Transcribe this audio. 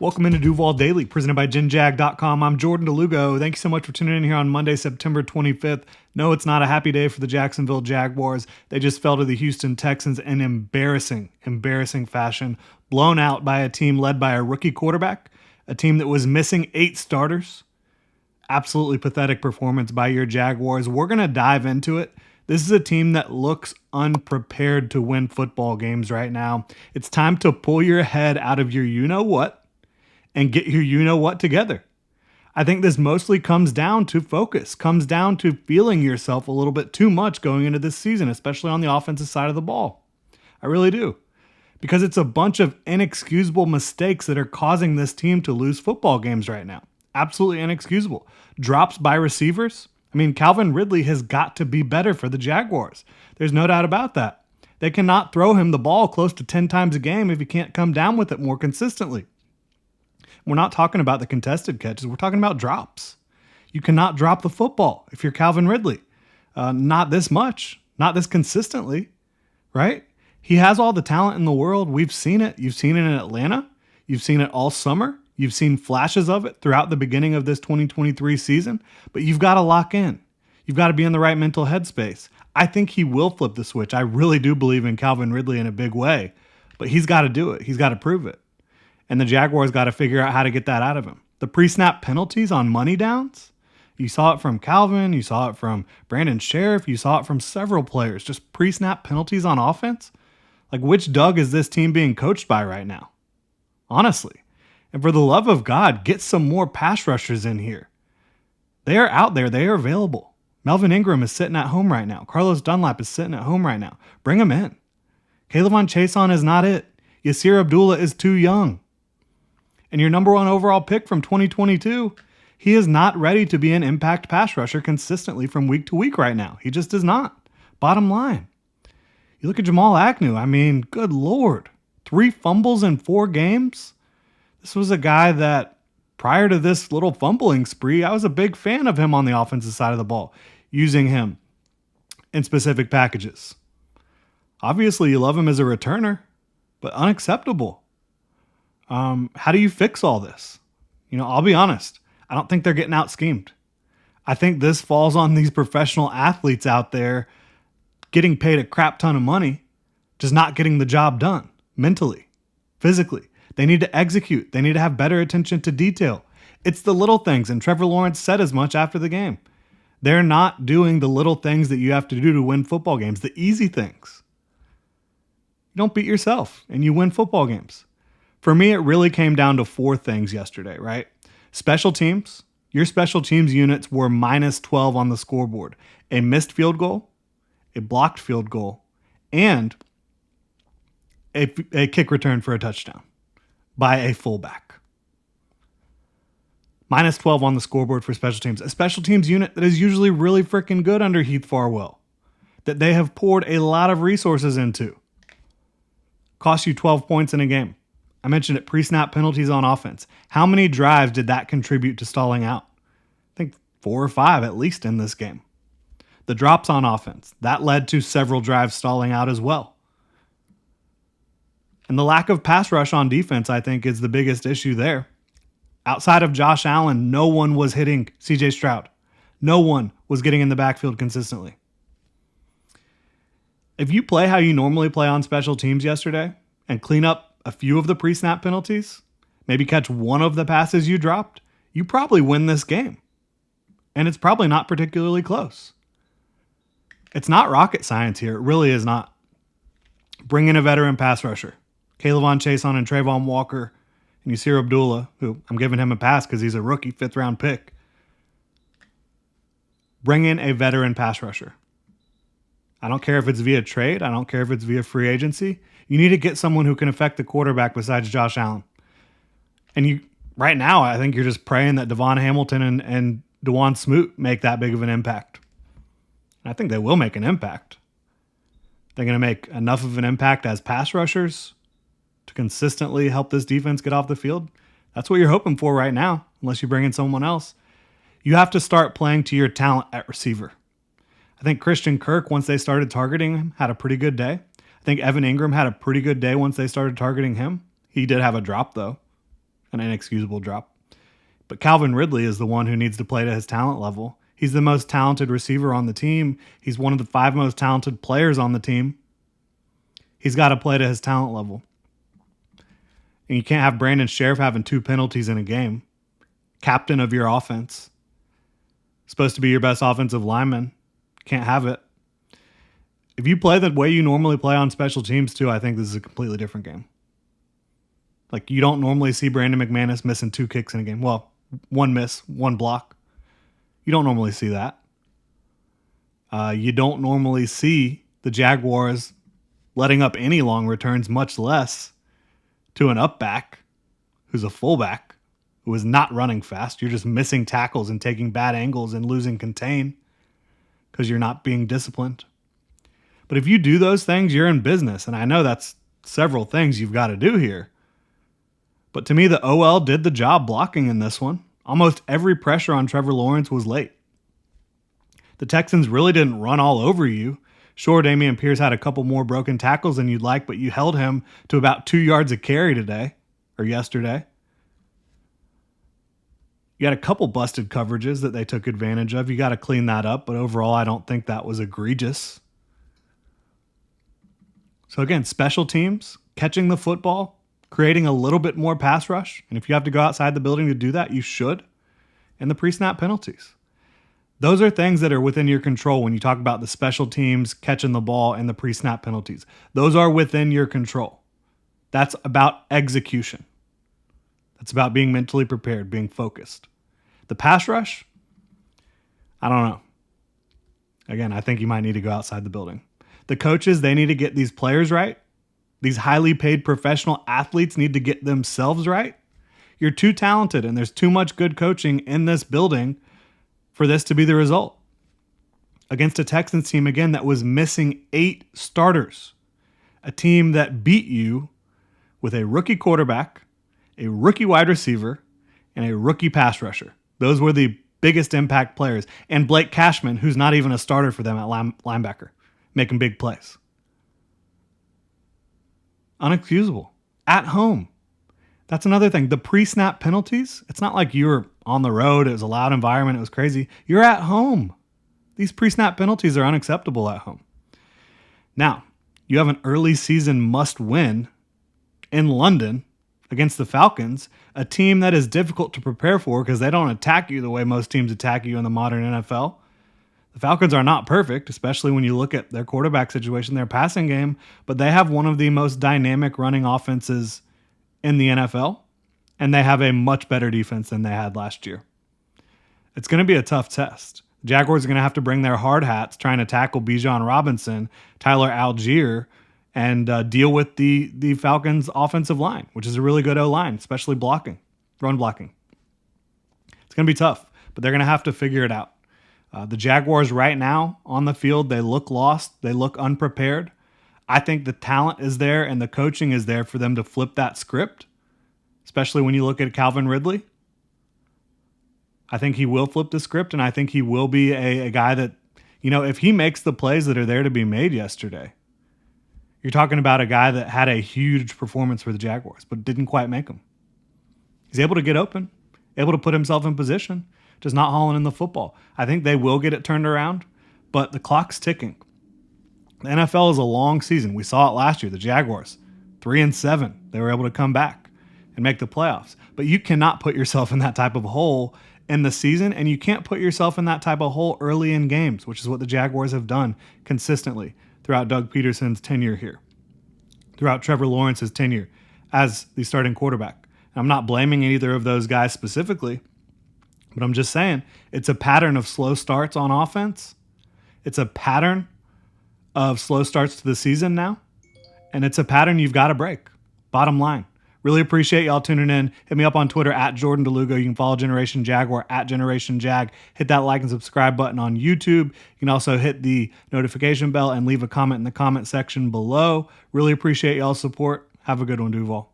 Welcome into Duval Daily, presented by GenJag.com. I'm Jordan Lugo. Thank you so much for tuning in here on Monday, September 25th. No, it's not a happy day for the Jacksonville Jaguars. They just fell to the Houston Texans in embarrassing fashion, blown out by a team led by a rookie quarterback, a team that was missing 8 starters. Absolutely pathetic performance by your Jaguars. We're going to dive into it. This is a team that looks unprepared to win football games right now. It's time to pull your head out of your you-know-what and get your you-know-what together. I think this mostly comes down to focus, comes down to feeling yourself a little bit too much going into this season, especially on the offensive side of the ball. I really do. Because it's a bunch of inexcusable mistakes that are causing this team to lose football games right now. Absolutely inexcusable. Drops by receivers. I mean, Calvin Ridley has got to be better for the Jaguars. There's no doubt about that. They cannot throw him the ball close to 10 times a game if he can't come down with it more consistently. We're not talking about the contested catches. We're talking about drops. You cannot drop the football if you're Calvin Ridley. Not this much, not this consistently, right? He has all the talent in the world. We've seen it. You've seen it in Atlanta. You've seen it all summer. You've seen flashes of it throughout the beginning of this 2023 season, but you've got to lock in. You've got to be in the right mental headspace. I think he will flip the switch. I really do believe in Calvin Ridley in a big way, but he's got to do it. He's got to prove it. And the Jaguars got to figure out how to get that out of him. The pre-snap penalties on money downs, you saw it from Calvin, you saw it from Brandon Sheriff, you saw it from several players. Just pre-snap penalties on offense. Like, which Doug is this team being coached by right now? Honestly. And for the love of God, get some more pass rushers in here. They are out there. They are available. Melvin Ingram is sitting at home right now. Carlos Dunlap is sitting at home right now. Bring them in. Kayvon Chason is not it. Yasir Abdullah is too young. And your number 1 overall pick from 2022, he is not ready to be an impact pass rusher consistently from week to week right now. He just is not. Bottom line. You look at Jamal Agnew. I mean, good Lord. 3 fumbles in 4 games? This was a guy that, prior to this little fumbling spree, I was a big fan of him on the offensive side of the ball, using him in specific packages. Obviously, you love him as a returner, but unacceptable. How do you fix all this? I'll be honest. I don't think they're getting out schemed. I think this falls on these professional athletes out there getting paid a crap ton of money, just not getting the job done mentally, physically. They need to execute. They need to have better attention to detail. It's the little things, and Trevor Lawrence said as much after the game. They're not doing the little things that you have to do to win football games, the easy things. You don't beat yourself, and you win football games. For me, it really came down to 4 things yesterday, right? Special teams. Your special teams units were minus 12 on the scoreboard. A missed field goal, a blocked field goal, and a kick return for a touchdown by a fullback. Minus 12 on the scoreboard for special teams. A special teams unit that is usually really freaking good under Heath Farwell, that they have poured a lot of resources into. Cost you 12 points in a game. I mentioned it, pre-snap penalties on offense. How many drives did that contribute to stalling out? I think 4 or 5 at least in this game. The drops on offense, that led to several drives stalling out as well. And the lack of pass rush on defense, I think, is the biggest issue there. Outside of Josh Allen, no one was hitting CJ Stroud. No one was getting in the backfield consistently. If you play how you normally play on special teams yesterday and clean up a few of the pre-snap penalties, maybe catch one of the passes you dropped, you probably win this game. And it's probably not particularly close. It's not rocket science here. It really is not. Bring in a veteran pass rusher. Kayvon Chason and Trayvon Walker and Yasir Abdullah, who I'm giving him a pass because he's a rookie 5th round pick. Bring in a veteran pass rusher. I don't care if it's via trade. I don't care if it's via free agency. You need to get someone who can affect the quarterback besides Josh Allen. And right now, I think you're just praying that Devon Hamilton and DeJuan Smoot make that big of an impact. And I think they will make an impact. They're going to make enough of an impact as pass rushers to consistently help this defense get off the field. That's what you're hoping for right now, unless you bring in someone else. You have to start playing to your talent at receiver. I think Christian Kirk, once they started targeting him, had a pretty good day. I think Evan Ingram had a pretty good day once they started targeting him. He did have a drop, though. an inexcusable drop. But Calvin Ridley is the one who needs to play to his talent level. He's the most talented receiver on the team. He's one of the 5 most talented players on the team. He's got to play to his talent level. And you can't have Brandon Sheriff having 2 penalties in a game. Captain of your offense. Supposed to be your best offensive lineman. Can't have it. If you play the way you normally play on special teams too, I think this is a completely different game. Like, you don't normally see Brandon McManus missing 2 kicks in a game. Well, 1 miss, 1 block. You don't normally see that. You don't normally see the Jaguars letting up any long returns, much less to an up back who's a fullback who is not running fast. You're just missing tackles and taking bad angles and losing contain because you're not being disciplined. But if you do those things, you're in business. And I know that's several things you've got to do here. But to me, the OL did the job blocking in this one. Almost every pressure on Trevor Lawrence was late. The Texans really didn't run all over you. Sure, Dameon Pierce had a couple more broken tackles than you'd like, but you held him to about 2 yards a carry today, or yesterday. You had a couple busted coverages that they took advantage of. You got to clean that up, but overall, I don't think that was egregious. So again, special teams, catching the football, creating a little bit more pass rush. And if you have to go outside the building to do that, you should. And the pre-snap penalties. Those are things that are within your control when you talk about the special teams, catching the ball, and the pre-snap penalties. Those are within your control. That's about execution. That's about being mentally prepared, being focused. The pass rush, I don't know. Again, I think you might need to go outside the building. The coaches, they need to get these players right. These highly paid professional athletes need to get themselves right. You're too talented, and there's too much good coaching in this building for this to be the result. Against a Texans team, again, that was missing 8 starters. A team that beat you with a rookie quarterback, a rookie wide receiver, and a rookie pass rusher. Those were the biggest impact players. And Blake Cashman, who's not even a starter for them at linebacker, making big plays. Unexcusable. At home. That's another thing. The pre-snap penalties, it's not like you were on the road, it was a loud environment, it was crazy. You're at home. These pre-snap penalties are unacceptable at home. Now, you have an early season must-win in London against the Falcons, a team that is difficult to prepare for because they don't attack you the way most teams attack you in the modern NFL. The Falcons are not perfect, especially when you look at their quarterback situation, their passing game, but they have one of the most dynamic running offenses in the NFL, and they have a much better defense than they had last year. It's going to be a tough test. The Jaguars are going to have to bring their hard hats trying to tackle Bijan Robinson, Tyler Algier, and deal with the Falcons' offensive line, which is a really good O-line, especially blocking, run blocking. It's going to be tough, but they're going to have to figure it out. The Jaguars right now on the field, they look lost. They look unprepared. I think the talent is there and the coaching is there for them to flip that script, especially when you look at Calvin Ridley. I think he will flip the script, and I think he will be a guy that, you know, if he makes the plays that are there to be made yesterday, you're talking about a guy that had a huge performance for the Jaguars, but didn't quite make them. He's able to get open, able to put himself in position, just not hauling in the football. I think they will get it turned around, but the clock's ticking. The NFL is a long season. We saw it last year. The Jaguars, 3-7. They were able to come back and make the playoffs. But you cannot put yourself in that type of hole in the season, and you can't put yourself in that type of hole early in games, which is what the Jaguars have done consistently throughout Doug Peterson's tenure here, throughout Trevor Lawrence's tenure as the starting quarterback. And I'm not blaming either of those guys specifically, but I'm just saying it's a pattern of slow starts on offense. It's a pattern of slow starts to the season now, and it's a pattern you've got to break. Bottom line. Really appreciate y'all tuning in. Hit me up on Twitter at Jordan DeLugo. You can follow Generation Jaguar at Generation Jag. Hit that like and subscribe button on YouTube. You can also hit the notification bell and leave a comment in the comment section below. Really appreciate y'all's support. Have a good one, Duval.